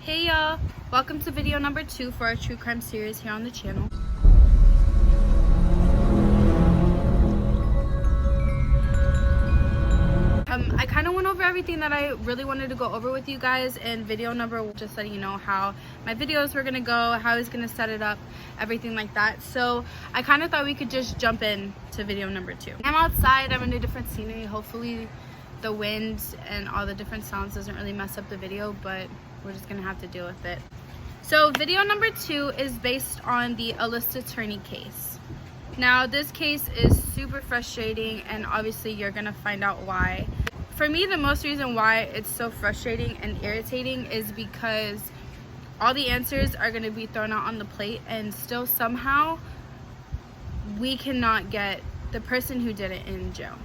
Hey y'all, welcome to video number 2 for our true crime series here on the channel. I kind of went over everything that I really wanted to go over with you guys in video number, just letting you know how my videos were gonna go, how I was gonna set it up, everything like that. So I kind of thought we could just jump in to video number 2. I'm outside, I'm in a different scenery. Hopefully the wind and all the different sounds doesn't really mess up the video, but we're just gonna have to deal with it. So video number 2 is based on the Alissa Turney case. Now this case is super frustrating, and obviously you're gonna find out why. For me, the most reason why it's so frustrating and irritating is because all the answers are gonna be thrown out on the plate, and still somehow we cannot get the person who did it in jail.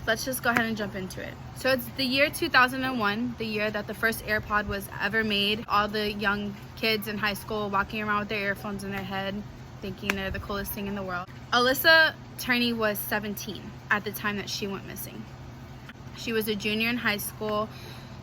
Let's just go ahead and jump into it. So it's the year 2001, the year that the first AirPod was ever made. All the young kids in high school walking around with their earphones in their head, thinking they're the coolest thing in the world. Alissa Turney was 17 at the time that she went missing. She was a junior in high school.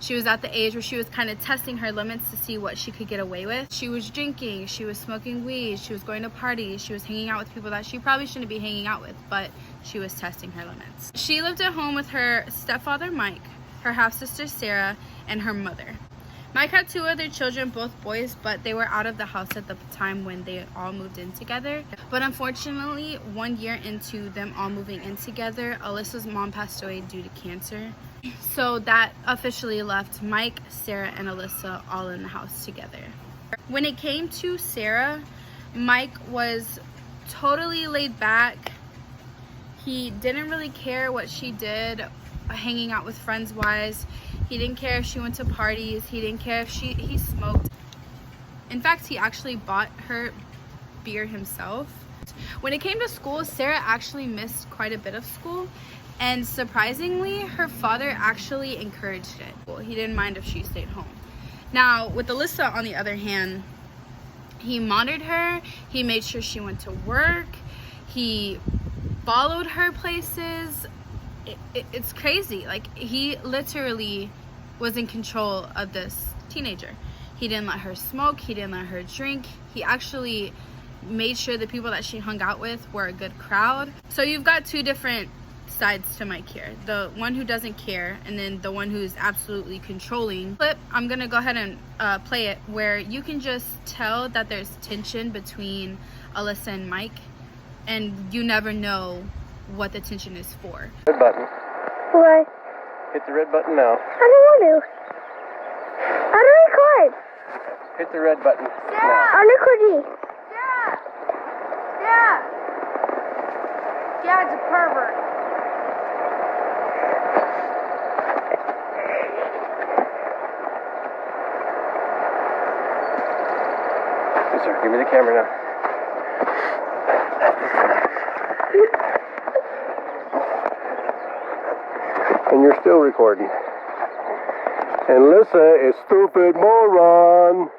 She was at the age where she was kind of testing her limits to see what she could get away with. She was drinking, she was smoking weed, she was going to parties, she was hanging out with people that she probably shouldn't be hanging out with, but she was testing her limits. She lived at home with her stepfather Mike, her half-sister Sarah, and her mother. Mike had 2 other children, both boys, but they were out of the house at the time when they all moved in together. But unfortunately, 1 year into them all moving in together, Alissa's mom passed away due to cancer. So that officially left Mike, Sarah, and Alissa all in the house together. When it came to Sarah, Mike was totally laid back. He didn't really care what she did, hanging out with friends wise. He didn't care if she went to parties. He didn't care if he smoked. In fact, he actually bought her beer himself. When it came to school, Sarah actually missed quite a bit of school, and surprisingly, her father actually encouraged it. He didn't mind if she stayed home. Now, with Alissa, on the other hand, he monitored her. He made sure she went to work. He followed her places. It's crazy. Like, he literally was in control of this teenager. He didn't let her smoke. He didn't let her drink. He actually made sure the people that she hung out with were a good crowd. So you've got 2 different sides to Mike here. The one who doesn't care, and then the one who's absolutely controlling. Clip, I'm gonna go ahead and play it, where you can just tell that there's tension between Alissa and Mike, and you never know what the tension is for. Red button. What? Hit the red button now. I don't want to. I don't record. Hit the red button. Yeah. I'm recording. Yeah. Yeah. Dad's a pervert. Yes, sir. Give me the camera now. And you're still recording. And Alissa is stupid moron.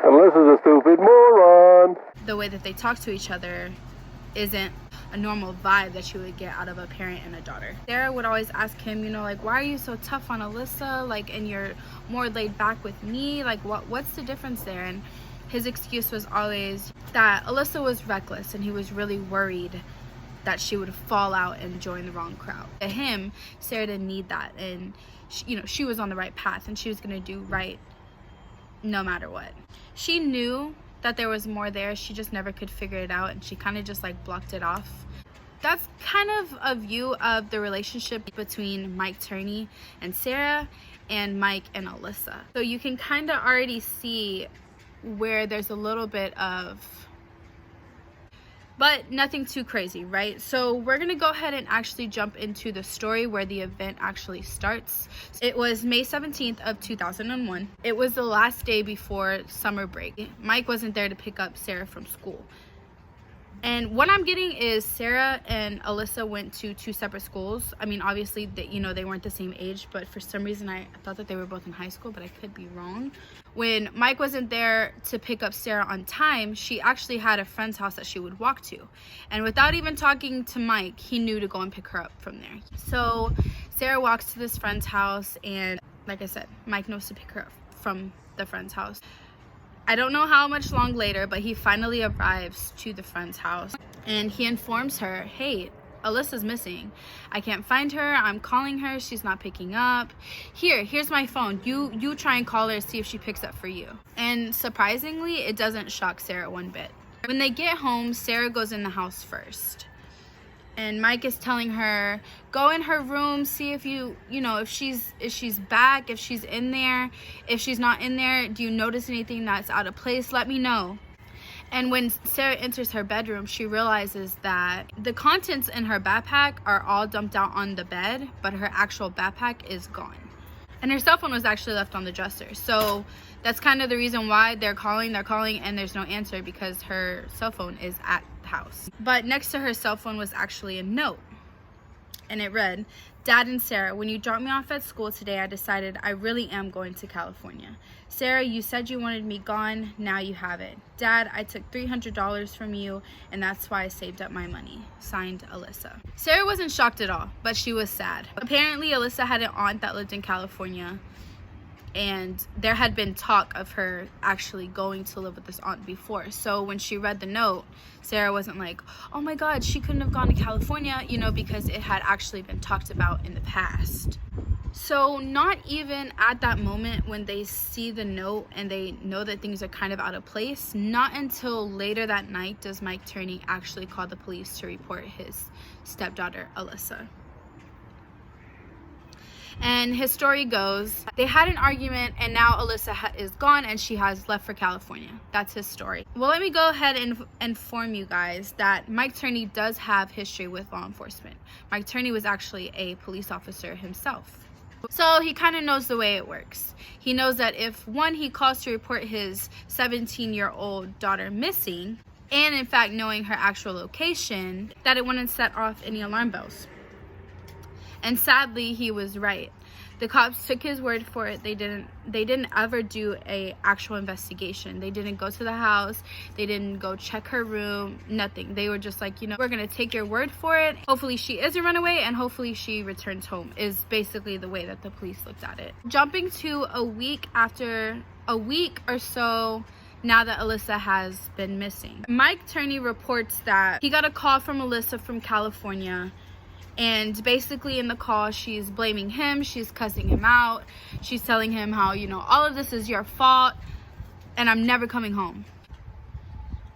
Alissa's a stupid moron. The way that they talk to each other isn't a normal vibe that you would get out of a parent and a daughter. Sarah would always ask him, you know, like, why are you so tough on Alissa? Like, and you're more laid back with me? Like, what's the difference there? And his excuse was always that Alissa was reckless, and he was really worried that she would fall out and join the wrong crowd. To him, Sarah didn't need that, and she was on the right path, and she was gonna do right no matter what. She knew that there was more there, she just never could figure it out, and she kind of just like blocked it off. That's kind of a view of the relationship between Mike Turney and Sarah, and Mike and Alissa. So you can kind of already see where there's a little bit of, but nothing too crazy, right? So we're gonna go ahead and actually jump into the story where the event actually starts. It was May 17th of 2001. It was the last day before summer break. Mike wasn't there to pick up Sarah from school. And what I'm getting is Sarah and Alissa went to 2 separate schools. I mean, obviously, they weren't the same age, but for some reason I thought that they were both in high school, but I could be wrong. When Mike wasn't there to pick up Sarah on time, she actually had a friend's house that she would walk to. And without even talking to Mike, he knew to go and pick her up from there. So Sarah walks to this friend's house, and like I said, Mike knows to pick her up from the friend's house. I don't know how much long later, but he finally arrives to the friend's house and he informs her, hey, Alyssa's missing. I can't find her. I'm calling her. She's not picking up. Here's my phone. You try and call her, see if she picks up for you. And surprisingly, it doesn't shock Sarah one bit. When they get home, Sarah goes in the house first. And Mike is telling her, go in her room, see if if she's back, if she's in there. If she's not in there, do you notice anything that's out of place? Let me know. And when Sarah enters her bedroom, she realizes that the contents in her backpack are all dumped out on the bed, but her actual backpack is gone. And her cell phone was actually left on the dresser. So that's kind of the reason why they're calling, and there's no answer, because her cell phone is at the house. But next to her cell phone was actually a note. And it read, Dad and Sarah, when you dropped me off at school today, I decided I really am going to California. Sarah, you said you wanted me gone. Now you have it. Dad, I took $300 from you, and that's why I saved up my money. Signed, Alissa. Sarah wasn't shocked at all, but she was sad. Apparently, Alissa had an aunt that lived in California, and there had been talk of her actually going to live with this aunt before. So when she read the note, Sarah wasn't like, oh my God, she couldn't have gone to California, because it had actually been talked about in the past. So not even at that moment when they see the note and they know that things are kind of out of place, not until later that night does Mike Turney actually call the police to report his stepdaughter, Alissa. And his story goes, they had an argument and now Alissa is gone and she has left for California. That's his story. Well, let me go ahead and inform you guys that Mike Turney does have history with law enforcement. Mike Turney was actually a police officer himself. So he kind of knows the way it works. He knows that if he calls to report his 17-year-old daughter missing, and in fact knowing her actual location, that it wouldn't set off any alarm bells. And sadly, he was right. The cops took his word for it. They didn't ever do a actual investigation. They didn't go to the house. They didn't go check her room, nothing. They were just like, we're gonna take your word for it. Hopefully she is a runaway and hopefully she returns home, is basically the way that the police looked at it. Jumping to a week or so now that Alissa has been missing, Mike Turney reports that he got a call from Alissa from California. And basically in the call, she's blaming him, she's cussing him out, she's telling him how, all of this is your fault and I'm never coming home.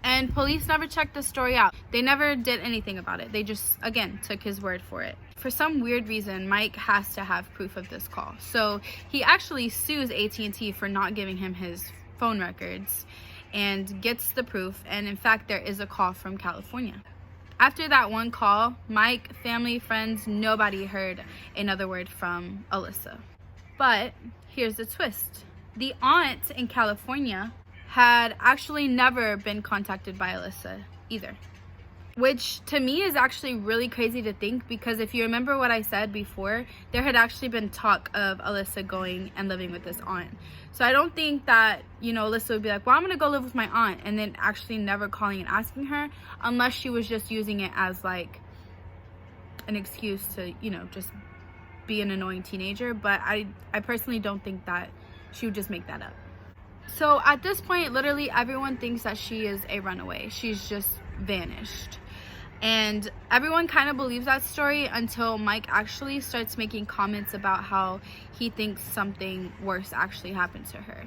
And police never checked the story out. They never did anything about it. They just, again, took his word for it. For some weird reason, Mike has to have proof of this call. So he actually sues AT&T for not giving him his phone records and gets the proof. And in fact, there is a call from California. After that one call, Mike, family, friends, nobody heard another word from Alissa. But here's the twist. The aunt in California had actually never been contacted by Alissa either. Which to me is actually really crazy to think, because if you remember what I said before, there had actually been talk of Alissa going and living with this aunt. So I don't think that, Alissa would be like, well, I'm gonna go live with my aunt, and then actually never calling and asking her, unless she was just using it as like an excuse to, just be an annoying teenager. But I personally don't think that she would just make that up. So at this point, literally everyone thinks that she is a runaway. She's just vanished. And everyone kind of believes that story until Mike actually starts making comments about how he thinks something worse actually happened to her.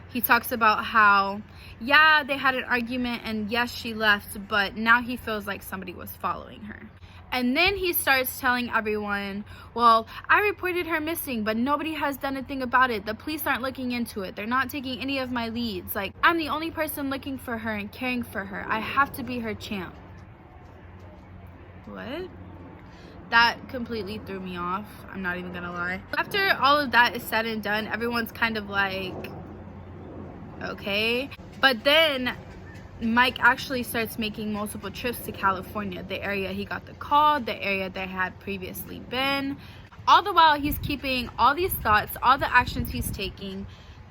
He talks about how, yeah, they had an argument and yes, she left, but now he feels like somebody was following her. And then he starts telling everyone, well, I reported her missing, but nobody has done a thing about it. The police aren't looking into it. They're not taking any of my leads. Like, I'm the only person looking for her and caring for her. I have to be her champ. What? That completely threw me off. I'm not even gonna lie. After all of that is said and done, everyone's kind of like, okay. But then Mike actually starts making multiple trips to California, the area he got the call, the area they had previously been. All the while, he's keeping all these thoughts, all the actions he's taking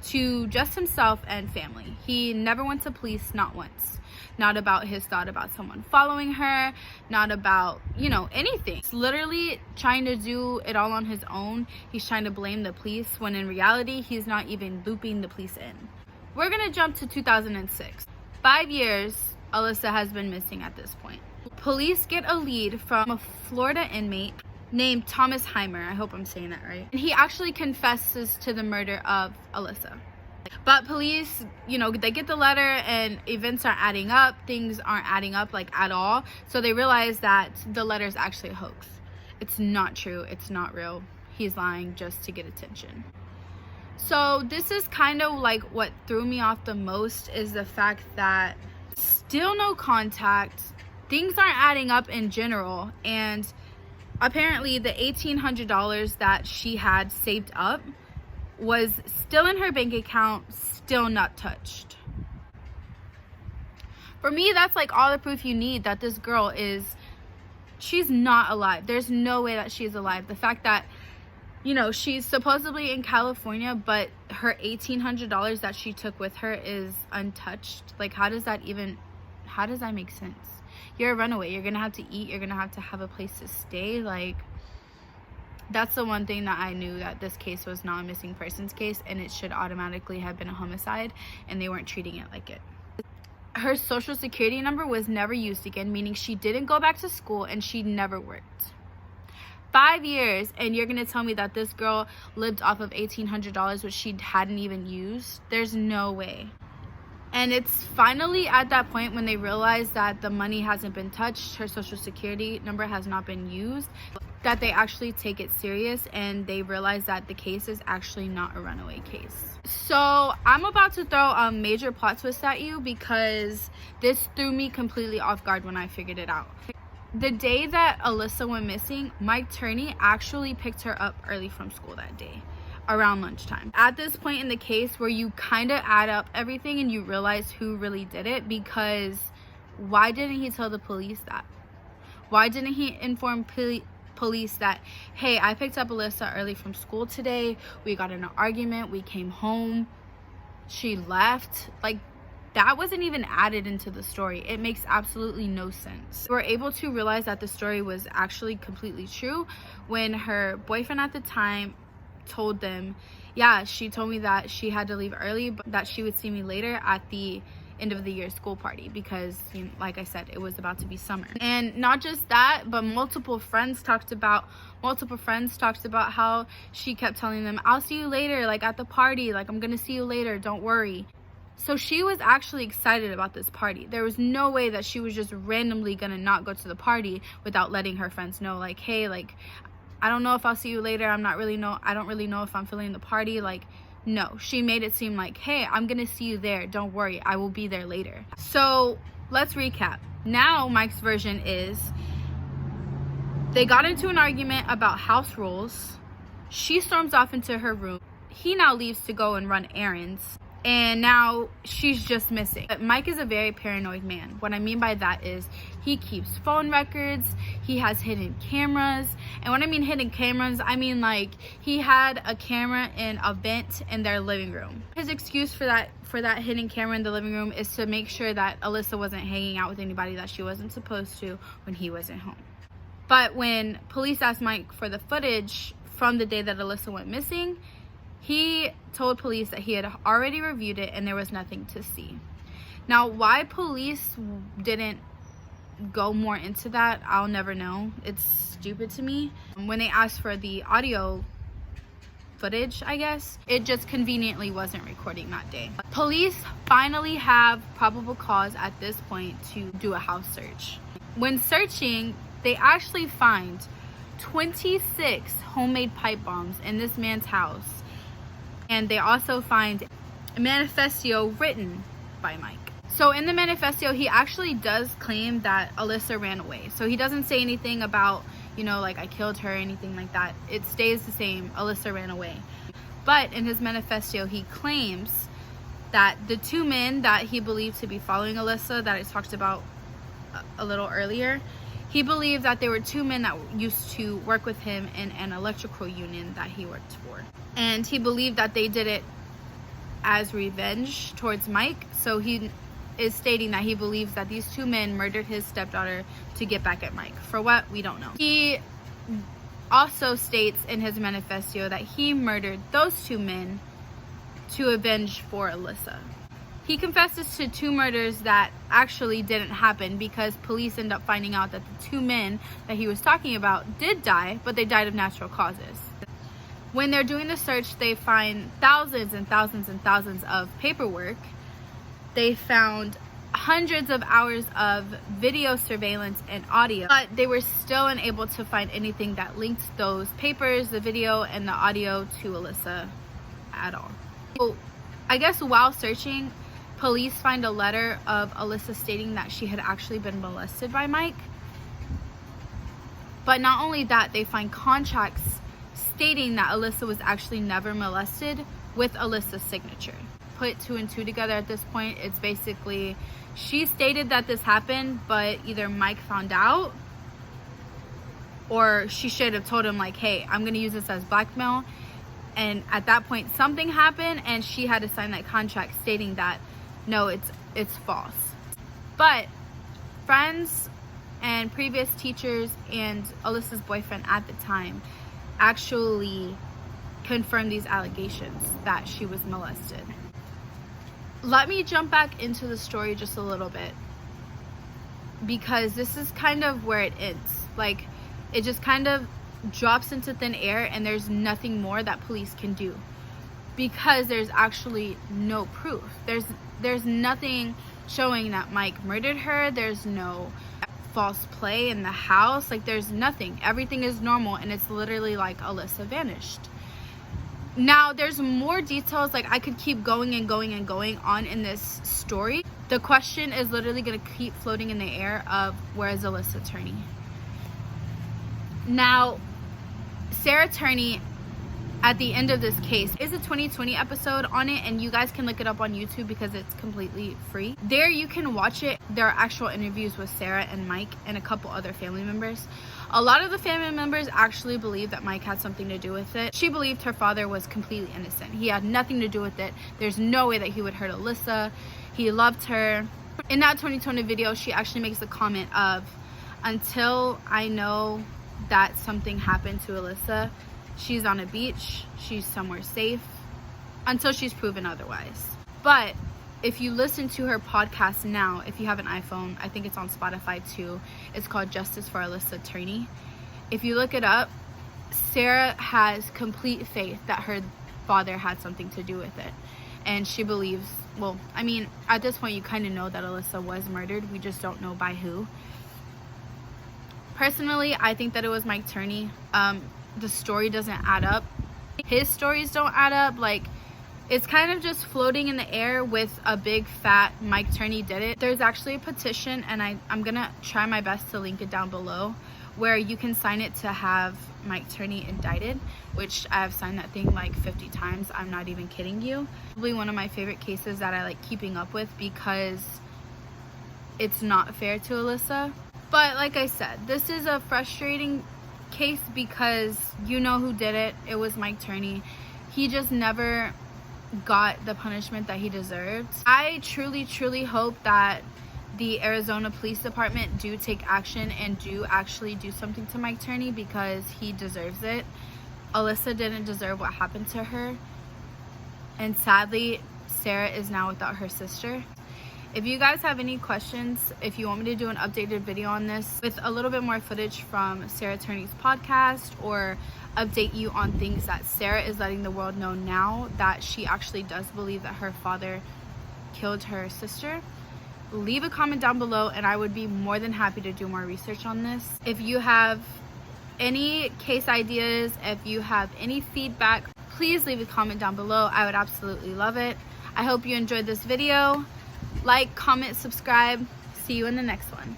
to just himself and family. He never went to police, not once. not about his thought about someone following her, not about, you know, anything. He's literally trying to do it all on his own. He's trying to blame the police when in reality he's not even looping the police in. We're gonna jump to 2006. 5 years Alissa has been missing at this point. Police get a lead from a Florida inmate named Thomas Heimer. I hope I'm saying that right. And he actually confesses to the murder of Alissa. But police, you know, they get the letter and events aren't adding up. Things aren't adding up like at all. So they realize that the letter is actually a hoax. It's not true. It's not real. He's lying just to get attention. So this is kind of like what threw me off the most, is the fact that still no contact. Things aren't adding up in general. And apparently the $1,800 that she had saved up was still in her bank account, still not touched. For me, that's like all the proof you need that this girl she's not alive. There's no way that she's alive. The fact that, you know, she's supposedly in California, but her $1,800 that she took with her is untouched. Like, how does that make sense? You're a runaway. You're gonna have to eat. You're gonna have a place to stay. Like, that's the one thing that I knew, that this case was not a missing persons case, and it should automatically have been a homicide, and they weren't treating it like it. Her social security number was never used again, meaning she didn't go back to school and she never worked. 5 years, and you're gonna tell me that this girl lived off of $1,800 which she hadn't even used? There's no way. And it's finally at that point when they realize that the money hasn't been touched, her social security number has not been used, that they actually take it serious, and they realize that the case is actually not a runaway case. So I'm about to throw a major plot twist at you, because this threw me completely off guard when I figured it out. The day that Alissa went missing, Mike Turney actually picked her up early from school that day, around lunchtime. At this point in the case where you kind of add up everything and you realize who really did it, because why didn't he tell the police that? Why didn't he inform police that, hey, I picked up Alissa early from school today, we got in an argument, we came home, she left? Like, that wasn't even added into the story. It makes absolutely no sense. We're able to realize that the story was actually completely true when her boyfriend at the time told them, yeah, she told me that she had to leave early, but that she would see me later at the end of the year school party, because, you know, like I said, it was about to be summer. And not just that, but multiple friends talked about how she kept telling them, I'll see you later, like at the party, like I'm gonna see you later, don't worry. So she was actually excited about this party. There was no way that she was just randomly gonna not go to the party without letting her friends know, like, hey, like, I don't know if I'll see you later, I don't really know if I'm feeling the party. Like, no, she made it seem like, hey, I'm gonna see you there, don't worry, I will be there later. So let's recap. Now Mike's version is they got into an argument about house rules. She storms off into her room. He now leaves to go and run errands, and now she's just missing. But Mike is a very paranoid man. What I mean by that is he keeps phone records, he has hidden cameras. And when I mean hidden cameras, I mean like he had a camera in a vent in their living room. His excuse for that hidden camera in the living room is to make sure that Alissa wasn't hanging out with anybody that she wasn't supposed to when he wasn't home. But when police asked Mike for the footage from the day that Alissa went missing, he told police that he had already reviewed it and there was nothing to see. Now, why police didn't go more into that, I'll never know. It's stupid to me. When they asked for the audio footage, I guess, it just conveniently wasn't recording that day. Police finally have probable cause at this point to do a house search. When searching, they actually find 26 homemade pipe bombs in this man's house. And they also find a manifesto written by Mike. So in the manifesto, he actually does claim that Alissa ran away. So he doesn't say anything about, you know, like I killed her or anything like that. It stays the same, Alissa ran away. But in his manifesto, he claims that the two men that he believed to be following Alissa, that I talked about a little earlier, he believed that there were two men that used to work with him in an electrical union that he worked for. And he believed that they did it as revenge towards Mike. So he is stating that he believes that these two men murdered his stepdaughter to get back at Mike. For what? We don't know. He also states in his manifesto that he murdered those two men to avenge for Alissa. He confesses to 2 murders that actually didn't happen because police end up finding out that the 2 men that he was talking about did die, but they died of natural causes. When they're doing the search, they find thousands and thousands and thousands of paperwork. They found hundreds of hours of video surveillance and audio, but they were still unable to find anything that linked those papers, the video, and the audio to Alissa at all. So, I guess while searching, police find a letter of Alissa stating that she had actually been molested by Mike. But not only that, they find contracts stating that Alissa was actually never molested with Alissa's signature. Put 2 and 2 together at this point, it's basically she stated that this happened, but either Mike found out or she should have told him like, hey, I'm gonna use this as blackmail. And at that point something happened and she had to sign that contract stating that no, it's false. But friends and previous teachers and Alissa's boyfriend at the time actually confirmed these allegations that she was molested. Let me jump back into the story just a little bit, because this is kind of where it ends. Like, it just kind of drops into thin air and there's nothing more that police can do because there's actually no proof. There's nothing showing that Mike murdered her. There's no false play in the house. Like, there's nothing. Everything is normal, and it's literally like Alissa vanished. Now, there's more details. Like, I could keep going and going and going on in this story. The question is literally going to keep floating in the air of, where is Alissa Turney? Now, Sarah Turney, at the end of this case, is a 2020 episode on it, and you guys can look it up on YouTube because it's completely free. There you can watch it. There are actual interviews with Sarah and Mike and a couple other family members. A lot of the family members actually believe that Mike had something to do with it. She believed her father was completely innocent. He had nothing to do with it. There's no way that he would hurt Alissa. He loved her. In that 2020 video, she actually makes the comment of, until I know that something happened to Alissa, she's on a beach, she's somewhere safe, until she's proven otherwise. But if you listen to her podcast now, if you have an iPhone, I think it's on Spotify too. It's called Justice for Alissa Turney. If you look it up, Sarah has complete faith that her father had something to do with it. And she believes, well, I mean, at this point you kind of know that Alissa was murdered. We just don't know by who. Personally, I think that it was Mike Turney. The story doesn't add up. His stories don't add up. Like, it's kind of just floating in the air with a big fat Mike Turney did it. There's actually a petition, and I'm gonna try my best to link it down below, where you can sign it to have Mike Turney indicted, which I have signed that thing like 50 times. I'm not even kidding you. Probably one of my favorite cases that I like keeping up with because it's not fair to Alissa. But like I said, this is a frustrating case because you know who did it. It was Mike Turney. He just never got the punishment that he deserved. I truly hope that the Arizona Police Department do take action and do actually do something to Mike Turney because he deserves it. Alissa didn't deserve what happened to her, and sadly Sarah is now without her sister. If you guys have any questions, if you want me to do an updated video on this with a little bit more footage from Sarah Turney's podcast, or update you on things that Sarah is letting the world know now that she actually does believe that her father killed her sister, leave a comment down below and I would be more than happy to do more research on this. If you have any case ideas, if you have any feedback, please leave a comment down below. I would absolutely love it. I hope you enjoyed this video. Like, comment, subscribe. See you in the next one.